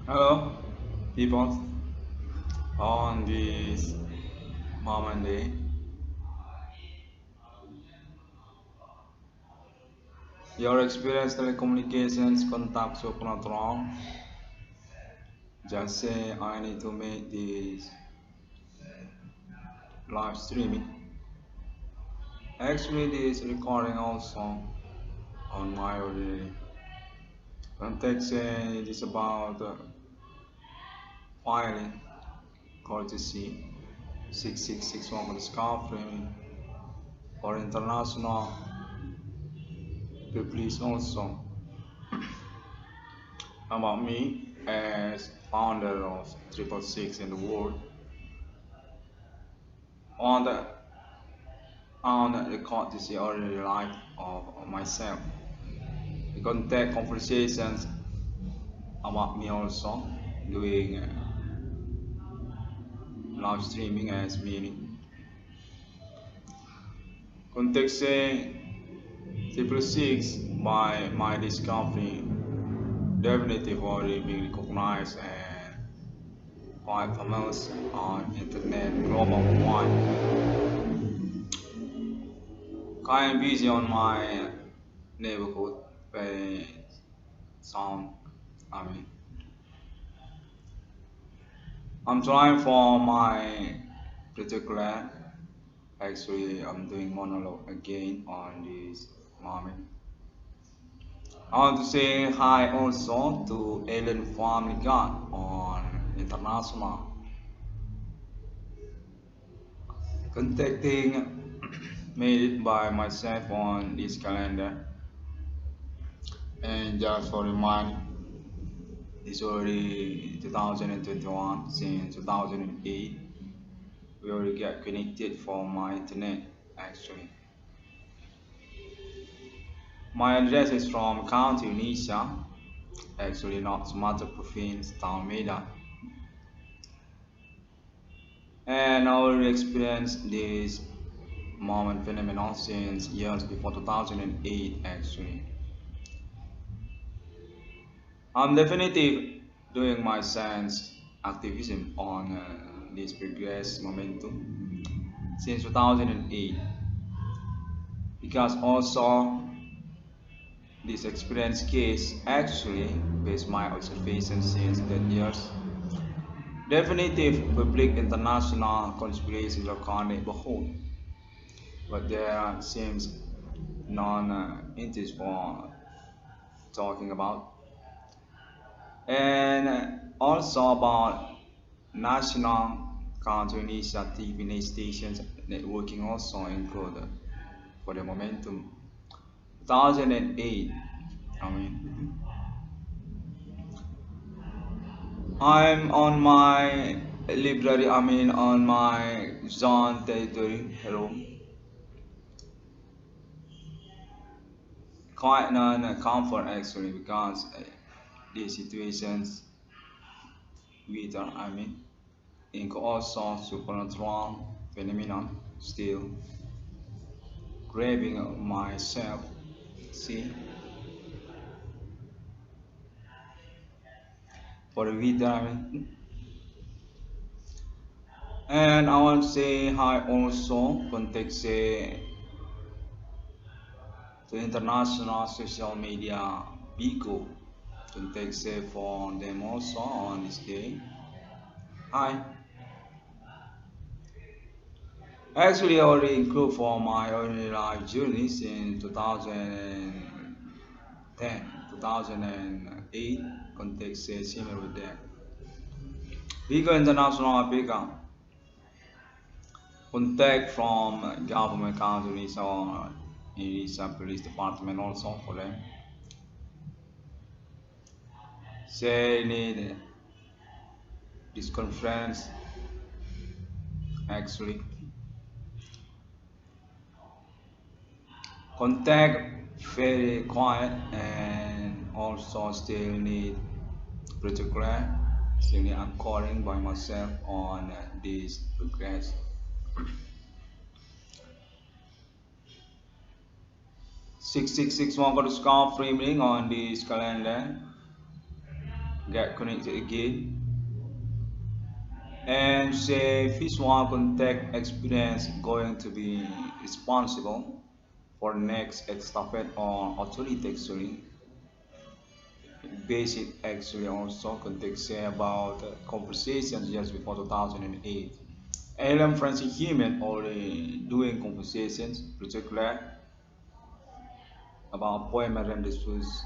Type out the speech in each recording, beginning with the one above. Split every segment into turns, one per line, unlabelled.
Hello, people. On this moment day, your experience telecommunications contact so not wrong. Just say I need to make this live streaming. Actually, this recording also on my ordinary context. Say it is about filing courtesy 6661 for the scarf framing for international police also about me as founder of Triple Six in the world on the courtesy ordinary life of myself. The contact conversations about me also doing live streaming as meaning. Context Triple Six by my discovery definitely already being recognized and quite famous on internet global wide. Kind of busy on my neighborhood, very sound. I mean, I'm trying for my particular. Actually, I'm doing monologue again on this moment. I want to say hi also to Alien Family God on international contacting made it by myself on this calendar. And just for remind, it's already 2021. Since 2008 we already get connected for my internet. Actually, my address is from County Unisa, actually not Sumatra Province, Town Medan, and I already experienced this moment phenomenon since years before 2008. Actually, I'm definitely doing my sense activism on this progress momentum since 2008 because also this experience case actually based my observation since that years definitive public international conspiracy locale behold but there seems none interest for talking about and also about national counter initiative in stations networking also included for the momentum 2008. I mean, I'm on my library, I mean, on my zone territory room, quite non-comfort actually because the situations with, I mean, in also supernatural phenomenon still grabbing myself, see, for the video, I mean. And I want to say hi also, context to international social media Bigo to take safe for them also on this day. Hi. Actually, I already include for my early life journey since 2010, 2008, context similar with that. Bigo International Bigo contact from government countries or it is a police department also for them. Say need this conference actually contact very quiet and also still need particular still need according by myself on this progress 6661 got to score framing on this calendar get connected again, and say visual contact experience going to be responsible for next estafette on authority actually. Basic actually also context say about conversations just before 2008. Alan Francis Human already doing conversations, particularly about appointment and this was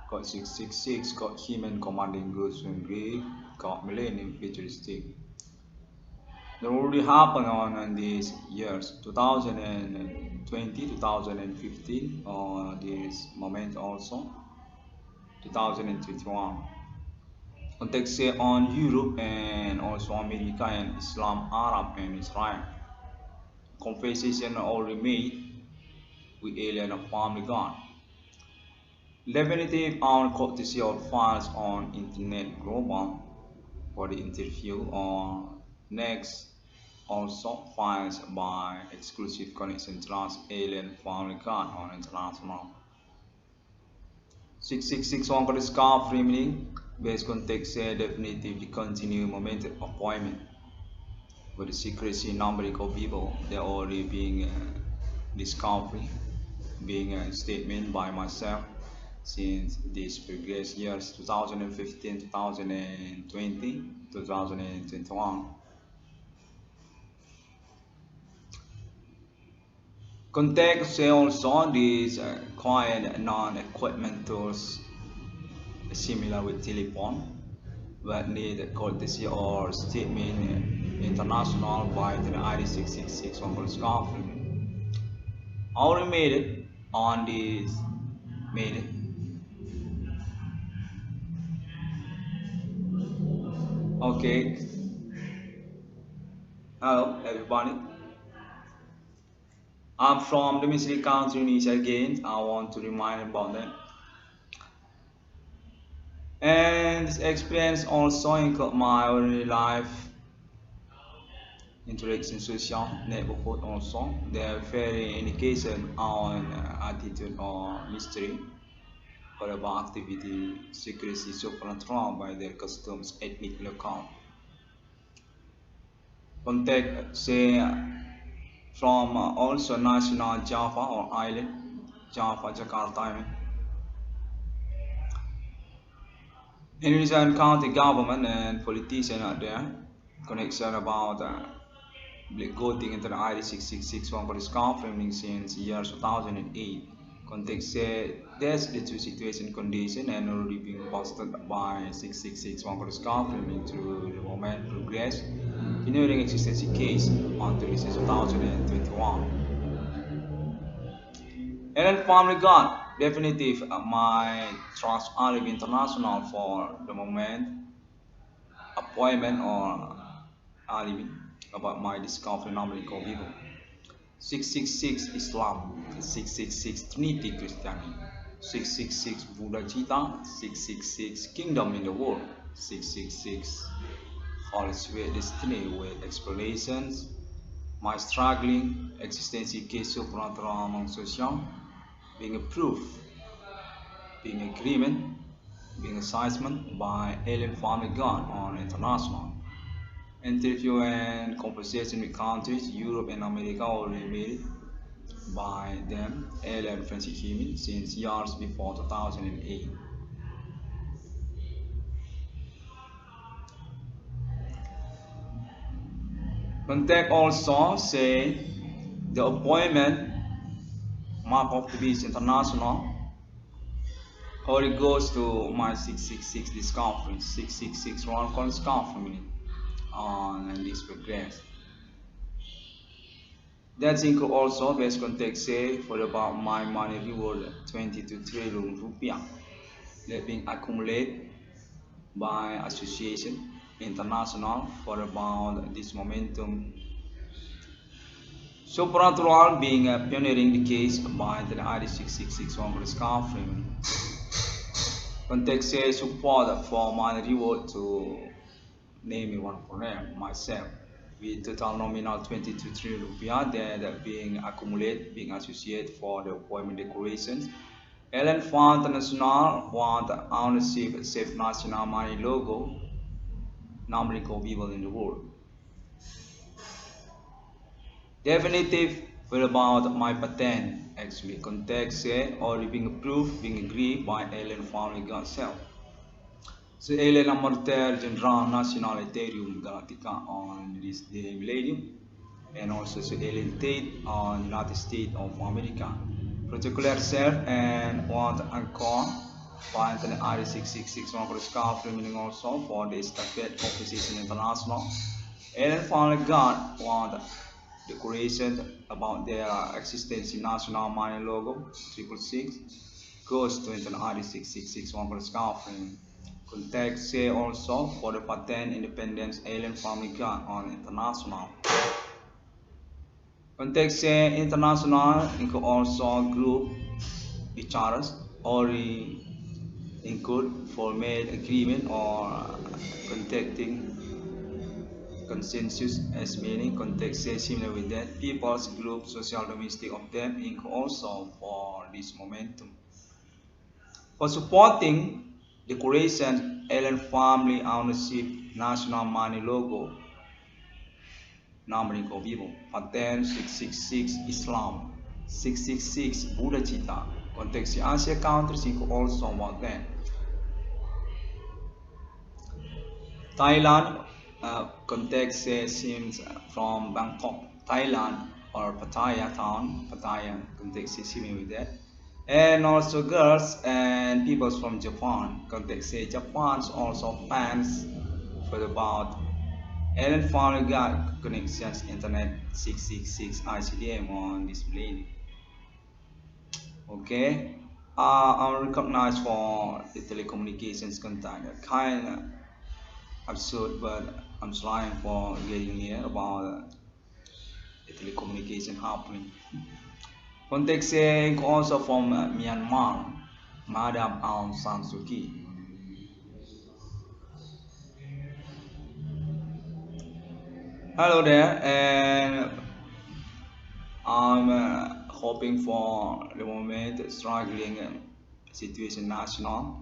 got 666, got Human commanding groups from Greek, got Millennium Futuristic. That already happened on these years, 2020, 2015, on this moment also, 2021. Context say on Europe and also America and Islam, Arab and Israel. Conversation already made with alien and family gone. Definitive on courtesy of files on Internet Global for the interview on next also files by exclusive connection trans alien family gone on international. 666 on the scarf remaining based context say definitively continue momentum appointment. With the secrecy number of people, they're already being discovery, being a statement by myself since this previous years 2015, 2020, 2021. Context say also these quiet non-equipment tools similar with telephone but need a courtesy or statement international by the ID 666 on Goldscarf. Already made it on this minute. Okay, hello everybody. I'm from the Missouri country Tunisia again. I want to remind about that. And this experience also include my early life interaction social neighborhood also. They're very indication on attitude or mystery or about activity secrecy supernatural by their customs ethnic locale. Contact say from also national Java or island, Java, Jakarta. I mean. Indonesian county government and politicians are there. Connection about black voting into the ID 666 one for this confirming since year 2008. Context said that's the two situation condition and already being posted by 666 one for this confirming to the moment progress. Continuing existence case until this is 2021. And then finally got definitive my trust Arab International for the moment appointment or alibi about my discovery number in Vivo. 666 Islam, 666 Trinity Christianity, 666 Buddha Gita, 666 Kingdom in the World, 666 Holy Spirit Destiny with explanations, my struggling existence case supernatural among social, being a proof, being agreement, being assessment by alien family God on international. Interview and conversation with countries, Europe and America already made by them, alien Francis Human, since years before 2008. Contact also say the appointment map of the beast international or it goes to my 666 this conference 666 one conference conference on this progress. That's include also best context say for about my money reward 22 trillion rupiah that being accumulated by association international for about this momentum. Supernatural being pioneering the case by the ID 666 one for conference. Context says support for my reward to name one for them, myself, with total nominal 22 trillion rupiah that being accumulated, being associated for the appointment decorations Ellen Fund International want ownership safe national money logo, normally people in the world. Definitive were about my patent actually context say or being approved, being agreed by Ellen family itself. So Ellen Amorter General National Ethereum Galactica on this day millennium and also so Ellen Tate on United States of America. Particular self and want anchor by Anthony RE6661 for the scarf remaining also for the Estafette Competition International. Ellen finally got one decoration about their existence in national money logo 666 goes to Anthony RE6661 for the scarf frame. Context say also for the patent independence Alien Family Gun on international. Context say international include also group each others or include formal agreement or contacting consensus as meaning context say similar with that people's group social domestic of them include also for this momentum. For supporting decoration Alien Family Ownership National Money Logo numbering of people pattern 666 Islam 666 Buddha Cita context Asia countries include also about that Thailand context seems from Bangkok Thailand or Pattaya town Pattaya context is similar with that and also girls and peoples from Japan context say Japan's also fans for about Ellen finally got connections internet 666 ICDM on display. Okay, I'm recognized for the telecommunications contact. Kind of absurd, but I'm trying for getting here about the telecommunication happening. Context saying also from Myanmar, Madam Aung San Suu Kyi. Hello there, and I'm hoping for the moment struggling situation national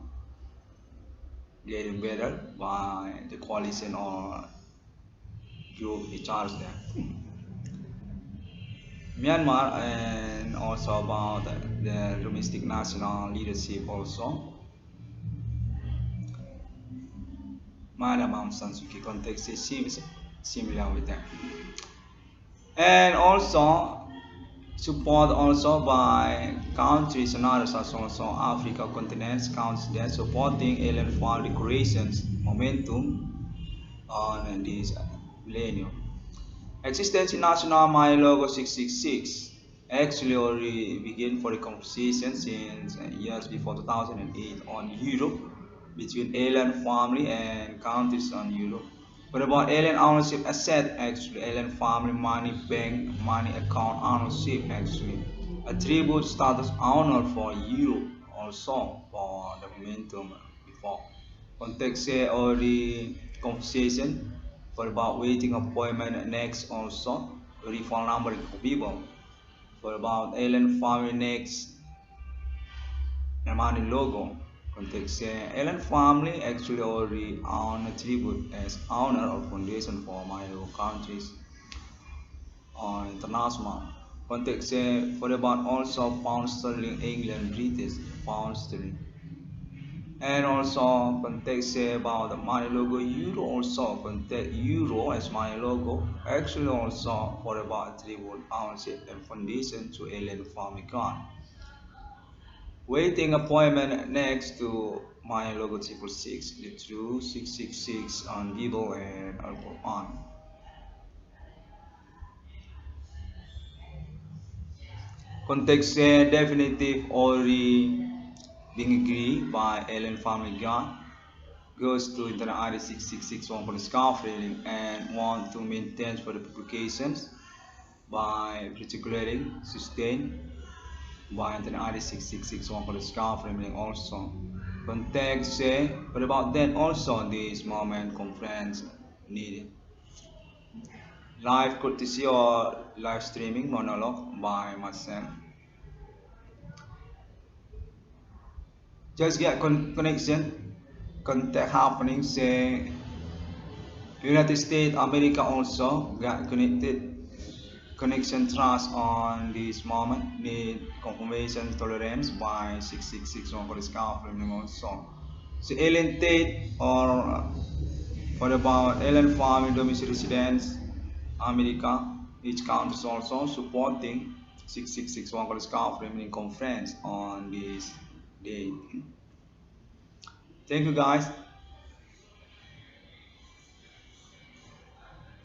getting better by the coalition or group in charge there. Myanmar and also about the domestic national leadership also. Madam Aung San Suu Kyi context seems similar with that. And also support also by countries and others as also Africa continents counts there supporting alien fall decorations momentum on this millennium. Existence in National My Logo 666 actually already began for the conversation since years before 2008 on Europe between alien family and countries on Europe. What about alien ownership asset actually? Alien family money bank money account ownership actually. Attribute status owner for Europe also for the momentum before. Context say already conversation for about waiting appointment next also. Refund number for people. For about alien family next money logo. Context say alien family actually already own attribute as owner or foundation for my countries on international. Context say for about also pound sterling England British pound sterling. And also context say about the money logo euro also context euro as money logo actually also for about attribute ownership and foundation to alien family card. Waiting appointment next to my logo 666, the true 666 on Bible and Al Quran. Context definitive already being agreed by Alien Family God goes to Internet ID 6661 for the scarf railing and want to maintain for the publications by particularly sustained by Internet ID 6661 for the scarf railing also. Context say, but about that also this moment conference needed. Live courtesy or live streaming monologue by myself. just get connection, contact happening, say United States, America also got connected, connection trust on this moment, need confirmation tolerance by 6661 for this confirming also. So alien Tate or what about alien farming domestic residents, America, each country is also supporting 6661 for this confirming conference on this day. Thank you guys.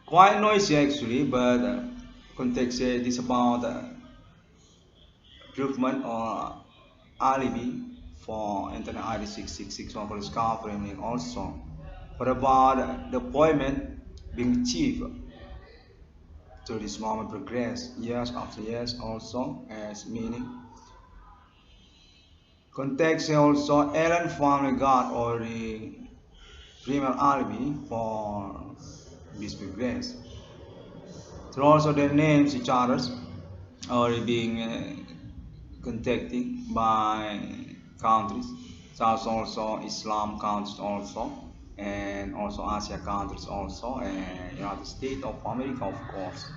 Quite noisy actually, but context is about improvement or alibi for Internet ID 6661 for discovering also. What about the appointment being achieved to this moment progress years after years also as meaning. Context also Ellen family got or the primal alibi for this progress. So also their names each others or being contacted by countries such also Islam countries also and also Asia countries also and United States of America of course.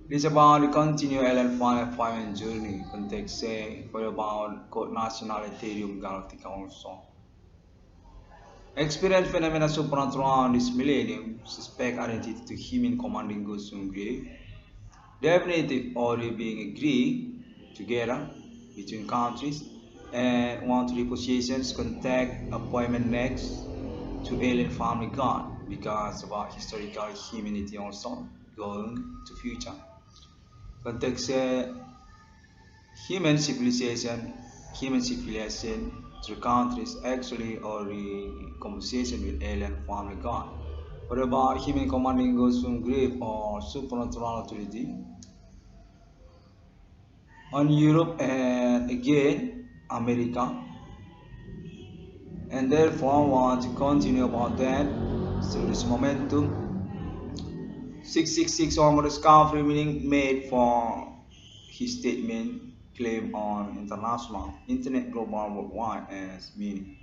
It is about the continued LN5 journey context say for about code national Ethereum Galactica also. Experience phenomena supernatural this millennium, suspect identity to human commanding goods from grave. Definitive already being agreed together between countries and want repositions contact appointment next to alien family god because about historical humanity also going to future. Context human civilization through countries actually already conversation with alien family god. What about human commanding goes from grave or supernatural authority? On Europe and again America, and therefore want to continue about that. So this momentum 666 on discovery meaning made for his statement claim on international internet global worldwide as meaning.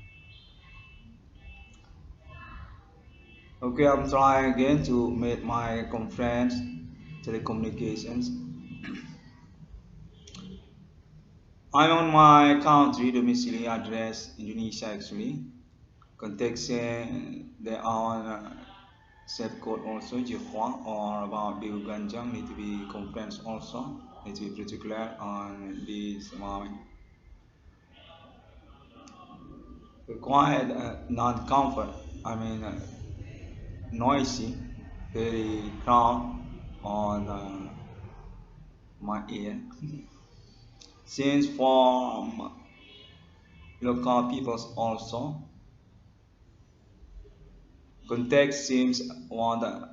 Okay, I'm trying again to make my conference telecommunications. I'm on my country domicile address Indonesia actually. Context there are set code also Jihua or about the Uganjang need to be conference also need to be particular on this moment. Required non-comfort, I mean noisy, very crowd on my ear. Since from local peoples also, context seems want to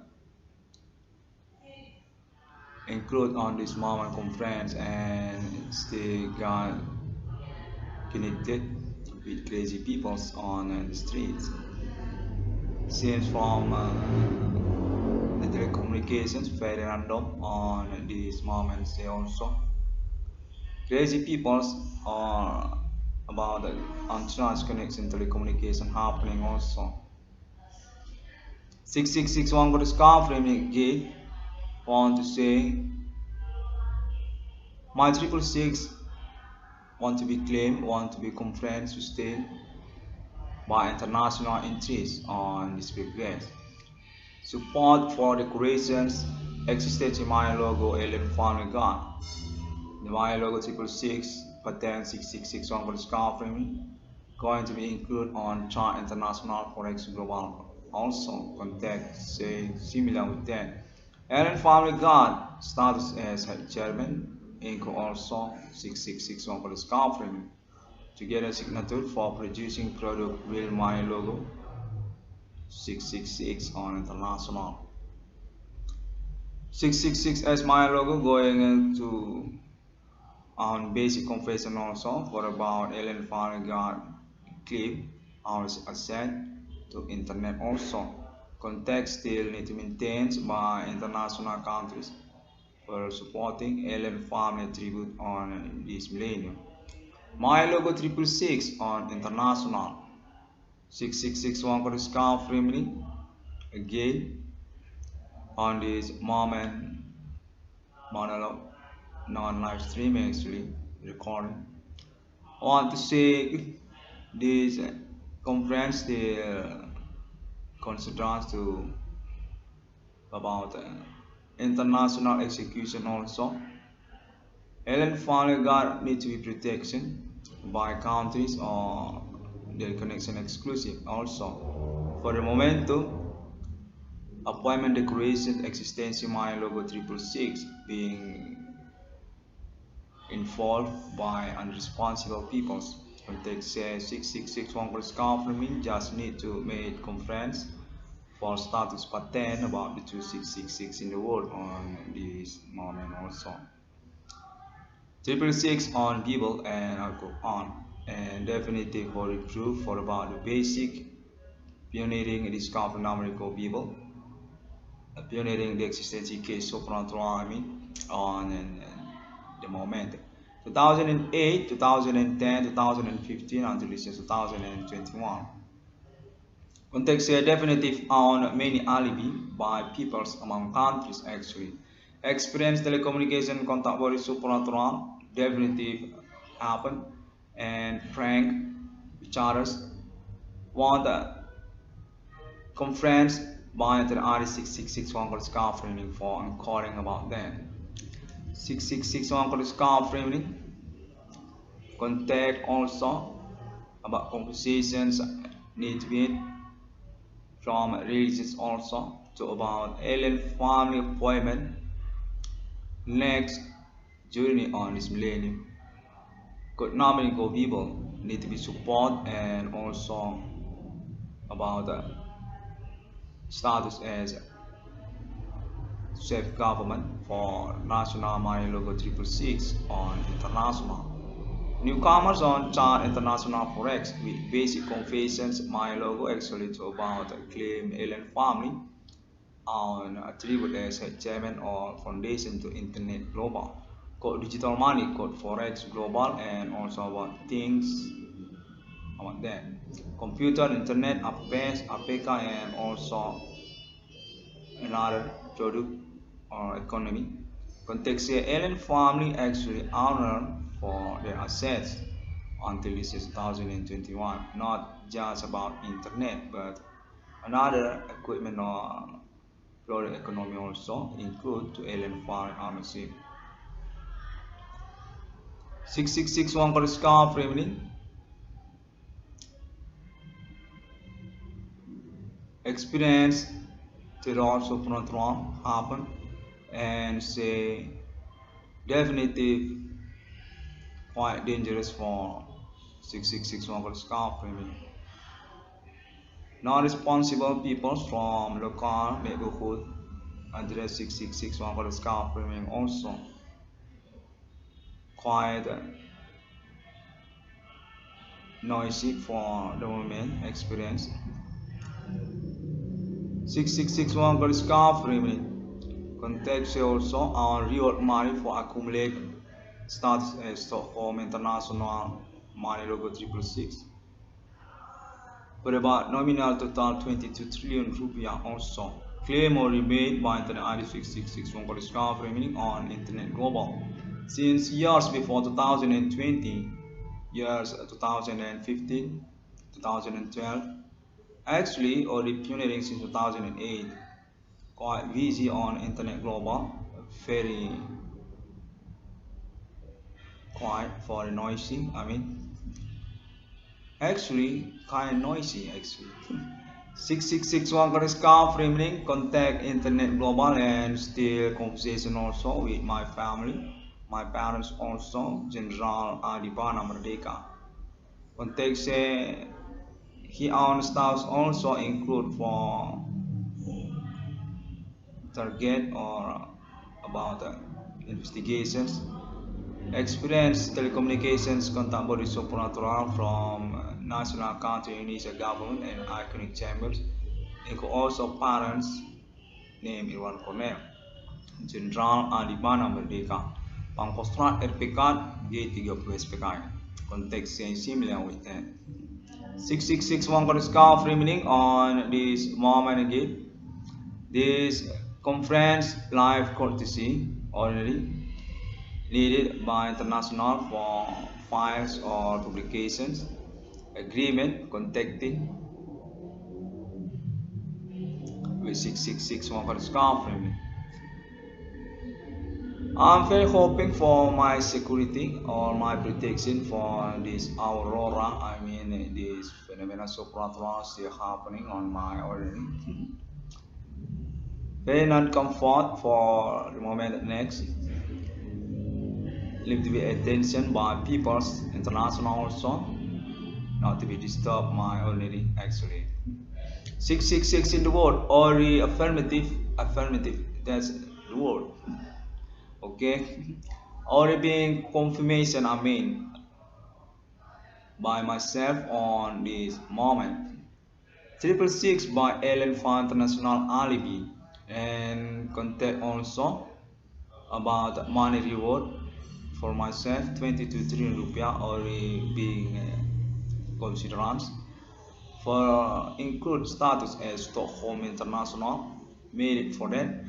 include on this moment conference and stay got connected with crazy peoples on the streets. Since from the telecommunications very random on this moment they also crazy peoples are about the untrans connection telecommunication happening also. 6661 got a scar framing again want to say my 666 want to be claimed, want to be conference sustained by international interests on this progress. Support for decorations existed in my logo alien family gun. The my logo 666 patent 6661 for the scar framing going to be included on chart international forex global also contact say similar with that. Alien family gun status as head chairman Inc. also 6661 for the scar framing. Together signature for producing product will my logo 666 on international. 666 as my logo going into on basic confession also for about alien family guard clip our asset to internet also. Context still need to maintain by international countries for supporting alien family tribute on this millennium. My logo 666 on international. 6661 got scarf family again on this moment monologue, non-live streaming actually recording. I want to say this conference the considers to about international execution also. Alien family guard need to be protection by countries or their connection exclusive also. For the momentum, appointment decoration existence my logo 666 being involved by unresponsible peoples. Context says 666 Congress government just need to make conference for status patent about the 2666 in the world on this moment also. 666 on Bible and Al-Quran and definitive holy proof for about the basic pioneering and discovering numerical Bible, pioneering the existence case supernatural on and the moment. 2008, 2010, 2015 until this is 2021. Context here definitive on many alibi by peoples among countries actually. Experience telecommunication contact very supernatural definitive happen and prank charters want the conference by the RE666 Congress framing for and calling about that. 666 Congress framing contact also about conversations need to be from religious also to about alien family appointment next journey on this millennium. Good numerical people need to be support and also about the status as self-government for national money logo 666 on international. Newcomers on chart international forex with basic confessions my logo actually to about claim alien family on attribute as a chairman or foundation to internet global code digital money code forex global and also about things about that computer internet affairs APK and also another product or economy context here alien family actually honor for their assets until this is 2021 not just about internet but another equipment or global economy also include to alien foreign ownership. 6661 Koriska framing experience terror supernatural happen and say definitive quite dangerous for 6661 Koriska framing. Non-responsible people from local neighborhood address 6661 Koriska framing also quite noisy for the moment experience. 6661 got scarf framing. Context also on real money for accumulate status as Stockholm International Money Logo 666. But about nominal total 22 trillion rupiah also. Claim or rebate by Internet ID 6661 got scarf framing on Internet Global. Since years before 2020, years 2015, 2012, actually or pioneering since 2008, quite busy on Internet Global, very quiet for noisy. Actually kind of noisy actually. 6661 got scarf framing, contact Internet Global and still conversation also with my family. My parents also, General Adipana Merdeka. Context he owns staffs also include for target or about investigations. Experience telecommunications contact body supernatural from national country Indonesia government and iconic chambers. Include also parents name Irwan Cornell. Jenderal Adibana Merdeka, Pangkostrat RPK G30 SPKI. context is similar with that. 6661 got a scarf remaining on this moment again. This conference live courtesy already needed by international for files or publications. Agreement contacting with 6661 got a scarf remaining. I'm very hoping for my security or my protection for this aurora. I mean, this phenomenon supernatural still happening on my already. Very not comfort for the moment next. Need to be attention by people's international also, not to be disturbed my already actually. 666 in the word or the affirmative, that's the word. Okay, or being confirmation I mean by myself on this moment. 666 by Ellen for International Alibi and contact also about money reward for myself 22 trillion rupiah already being considered for include status as Stockholm International made it for that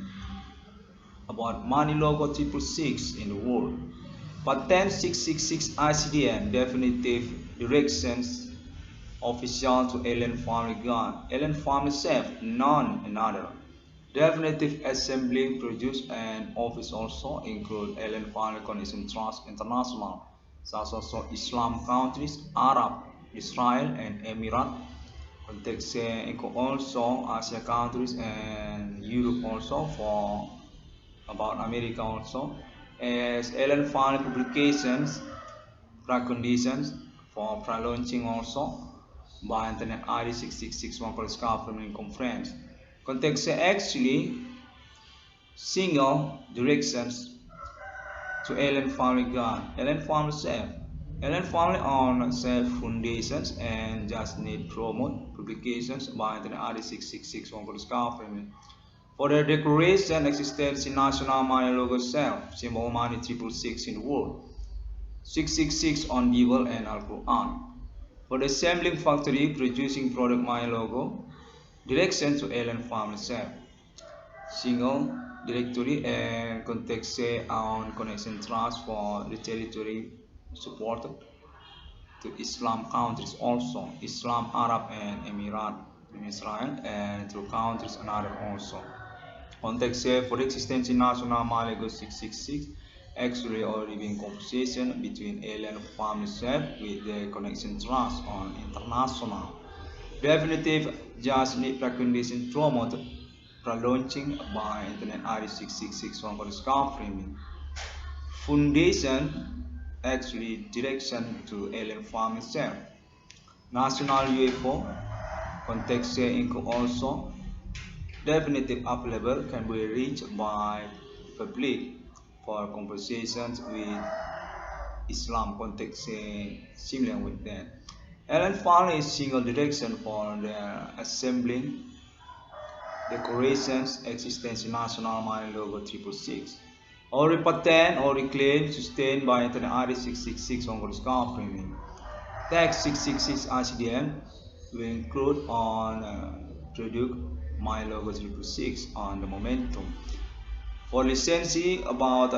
about money logo 666 in the world. Patent 666 ICDM definitive directions official to Ellen Family Gun. Ellen Family Self, none another. Definitive assembly produced and office also include Ellen Family Connection Trust International, such also Islam countries, Arab, Israel and Emirat. Context also Asia countries and Europe also for about America also. As Ellen Family publications, preconditions for pre-launching also by Internet ID 6661 for Scarf conference. Context actually single directions to Ellen Family Gun, Ellen Family Self, Ellen Family on self foundations and just need promote publications by Internet ID 6661 for Scarf for the declaration existence in national money logo self, symbol money 666 in the world, 666 on Bible and Al Quran. For the assembling factory producing product my logo, direction to Ellen Family Self, single directory and context on connection trust for the territory supported to Islam countries also, Islam, Arab and Emirat in Israel and through countries and other also. Context for the existence in national Malago 666 actually already been conversation between Ellen Family Self with the connection trust on international. Definitive just need precondition promoted pre-launching by Internet ID 6661 for the scarf framing. Foundation actually direction to Ellen Family Self. National UFO context include also definitive available can be reached by public for conversations with Islam context similar with that. Ellen Family is single direction for the assembling decorations existence in national money logo 666. Or patent or reclaim sustained by Internet ID 666 on the scarf framing. Text 666 ICDM will include on product my logo 666 on the momentum. For licensee about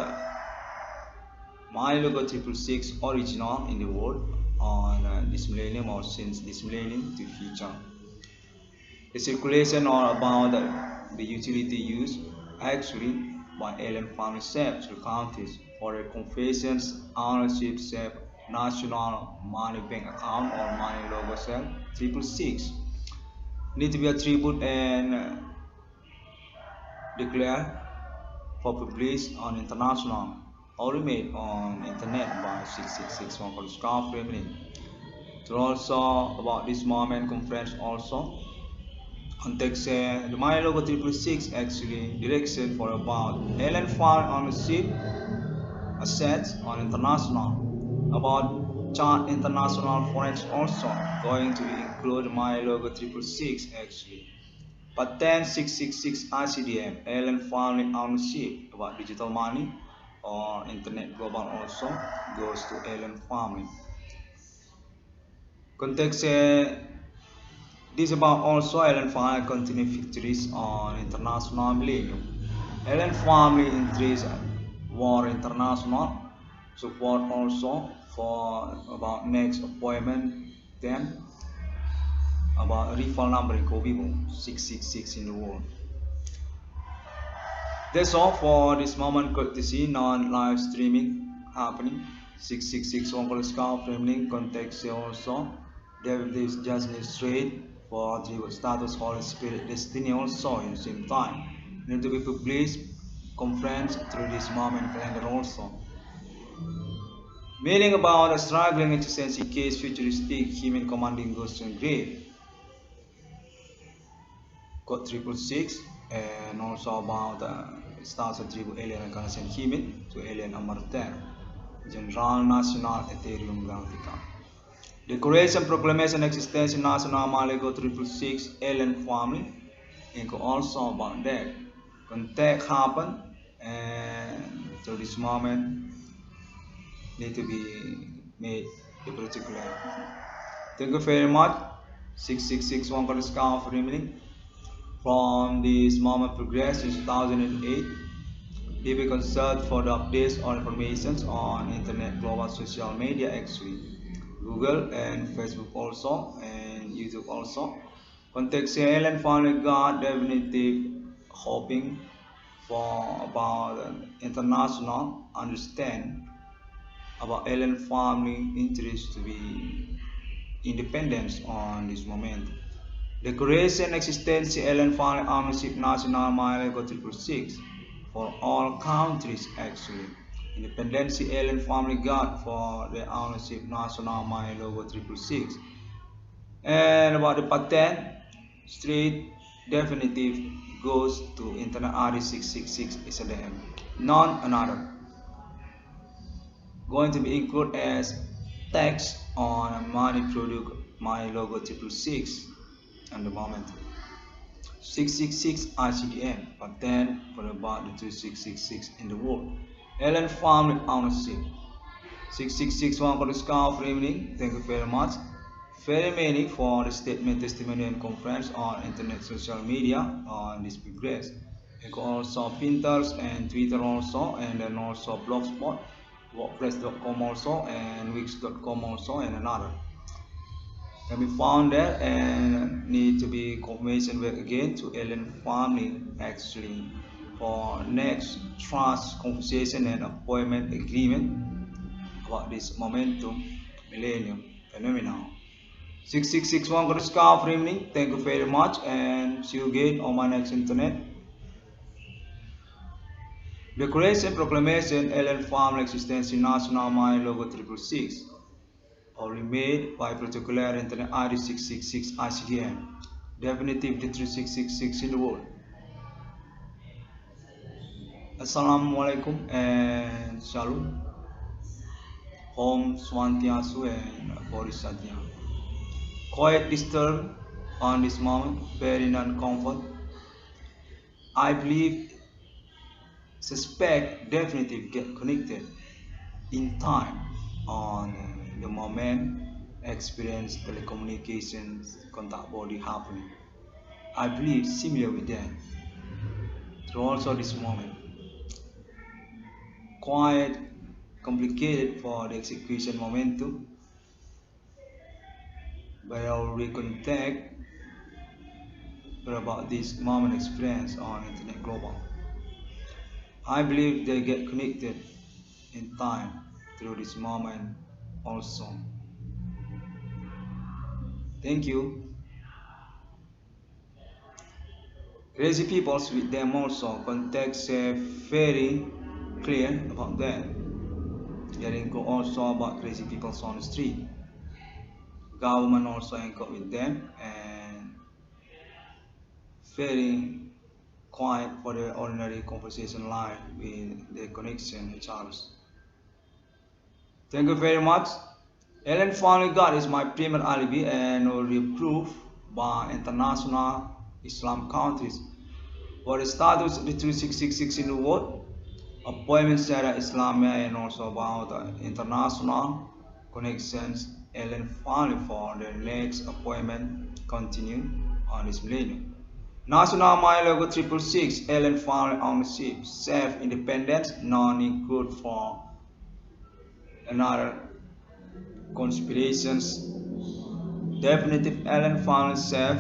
my logo 666 original in the world on this millennium or since this millennium to future. The circulation or about the utility used actually by Ellen Family Self to counties for the confessions ownership self national money bank account or money logo self 666 need to be attributed and declared for published on international or made on internet by 6661 for scarf remaining. To also about this moment conference also context the my logo 666 actually direction for about Ellen Family ownership assets on international about chart international forex also going to include my logo 666 actually. Patent 666 ICDM, Ellen Family ownership about digital money or internet global also goes to Ellen Family. Context this about also Ellen family continue victories on international millennium. Ellen family increase war international support also for about next appointment then about rifle number in Kobibo 666 in the world. That's all for this moment. Good to see non-live streaming happening. 666 Uncle Scout Framing context also. David is just straight for the status Holy Spirit destiny also in the same time. Need to be published conference through this moment calendar also. Meaning about a struggling existential case futuristic human commanding ghost and grave. Code 666 and also about stars attribute alien reconnaissance human to alien amarter. General National Ethereum Graphica. Declaration Proclamation Existence National Malego 666 Alien Family. And also about that. Contact happen and to this moment need to be made a particular. Thank you very much. 666 one for discount for remaining. From this moment progress in 2008. If you can search for the updates or information on internet global social media actually Google and Facebook also and YouTube also. Context Ellen finally got definitive hoping for about international understand about Ellen family interest to be independence on this moment. Declaration existence Ellen family ownership national mile 666 for all countries actually. Independence Alien family got for the ownership national mile logo 666. And about the patent street definitive goes to Internet RD 666 is a them. None another. Going to be included as text on money product my logo 666 at the moment. 666 ICDM, but then for about the 2666 in the world. Ellen family ownership. 666 one for the scout for evening. Thank you very much. Very many for the statement, testimony, and conference on internet social media on this progress. You can also Pinterest and Twitter also, and then also Blogspot, WordPress.com also, and Wix.com also, and another. Can be found there and need to be confirmation back again to Ellen family actually for next trust conversation and appointment agreement about this momentum millennium phenomenon. 6661 got a scarf for evening. Thank you very much and see you again on my next internet. Declaration Proclamation Ellen family existence in national my logo 666. Only made by particular internet ID 666 ICDM. Definitive the 3666 in the world. Assalamualaikum and Shalom. Om Swantiasu and Bodhisattva. Quite disturbed on this moment, very non-comfort. I believe, suspect, definitive get connected in time on the moment experience telecommunications contact body happening. I believe similar with that. So also this moment quite complicated for the execution momentum, but I'll recontact about this moment experience on internet global. I believe they get connected in time through this moment also. Thank you. Crazy peoples with them also. Context very clear about that. There go also about crazy peoples on the street. Government also got with them and very quiet for the ordinary conversation line with the connection each other. Thank you very much. Ellen finally God is my primary alibi and will be proved by international Islam countries. For the status of the 3666 in the world, appointments Sharia Islamia and also about international connections Ellen finally for the next appointment continue on this millennium. National Mile Logo 666, Ellen finally on the ship. Self-independence, non good for another conspirations. Definitive Ellen finally self,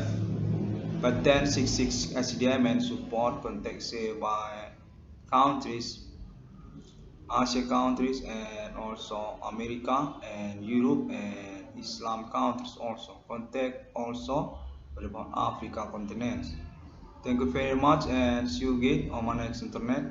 but then 66 SDM support contested by countries, Asia countries, and also America and Europe and Islam countries also. Contact also about Africa continent. Thank you very much and see you again on my next internet.